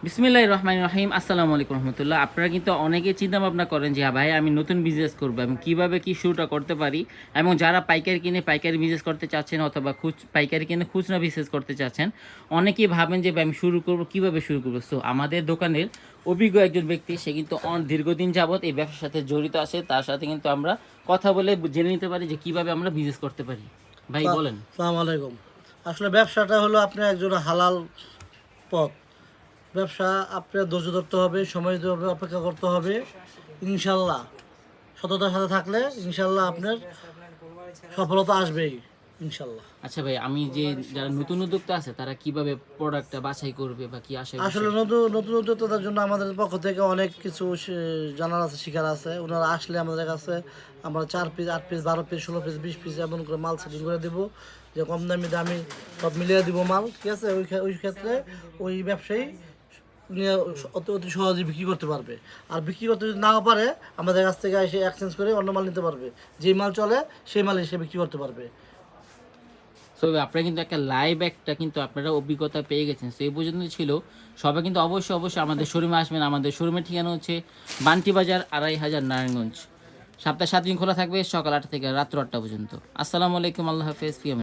বিসমিল্লাহির রহমানির রহিম। আসসালামু আলাইকুম রহমতুল্লাহ। আপনারা কিন্তু অনেকে চিন্তা ভাবনা করেন যে হ্যাঁ ভাই আমি নতুন বিজনেস করবো এবং কীভাবে কী শুরুটা করতে পারি, এবং যারা পাইকারি কিনে পাইকারি বিজনেস করতে চাচ্ছেন অথবা পাইকারি কিনে খুচরা বিজনেস করতে চাচ্ছেন, অনেকেই ভাবেন যে ভাই আমি শুরু করবো, কীভাবে শুরু করবো। সো আমাদের দোকানের অভিজ্ঞ একজন ব্যক্তি, সে কিন্তু দীর্ঘদিন যাবৎ এই ব্যবসার সাথে জড়িত আছে, তার সাথে কিন্তু আমরা কথা বলে জেনে নিতে পারি যে কীভাবে আমরা বিজনেস করতে পারি। ভাই বলেন। আসসালামু আলাইকুম। আসলে ব্যবসাটা হলো আপনার একজন হালাল পথ। ব্যবসা আপনার ধৈর্য ধরতে হবে, সময় দিতে হবে, অপেক্ষা করতে হবে। ইনশাল্লাহ সততার সাথে থাকলে ইনশাল্লাহ আপনার সফলতা আসবেই ইনশাল্লাহ। আচ্ছা ভাই, আমি যে যারা নতুন উদ্যোক্তা আছে তারা কিভাবে প্রোডাক্টটা বাছাই করবে বা কি আশা আসলে নতুন নতুন উদ্যোক্তাদের জন্য আমাদের পক্ষ থেকে অনেক কিছু জানার আছে, শিখার আছে। ওনারা আসলে আমাদের কাছে আমরা 4 piece, 8 piece, 12 piece, 16 piece, 20 piece এমন করে মাল সেটিং করে দেবো, যে কম দামি দামি সব মিলিয়ে দিব মাল, ঠিক আছে। ওই ক্ষেত্রে ওই ব্যবসায়ী নিয়ে অতি অতি সহজে বিক্রি করতে পারবে। আর বিক্রি করতে যদি নাও পারে, আমাদের কাছ থেকে এসে এক্সচেঞ্জ করে অন্য মাল নিতে পারবে। যেই মাল চলে সেই মাল এসে বিক্রি করতে পারবে। সো আপনারা কিন্তু একটা লাইভ একটা কিন্তু আপনারা অভিজ্ঞতা পেয়ে গেছেন। সো এই পর্যন্ত ছিল। সবাই কিন্তু অবশ্যই অবশ্যই আমাদের শোরুমে আসবেন। আমাদের শোরুমের ঠিকানা হচ্ছে বান্টি বাজার, 2,500, নারায়ণগঞ্জ। সপ্তাহে 7 দিন খোলা থাকবে, সকাল 8 থেকে রাত্র 8টা পর্যন্ত। আসসালামু আলাইকুম, আল্লাহ হাফেজ।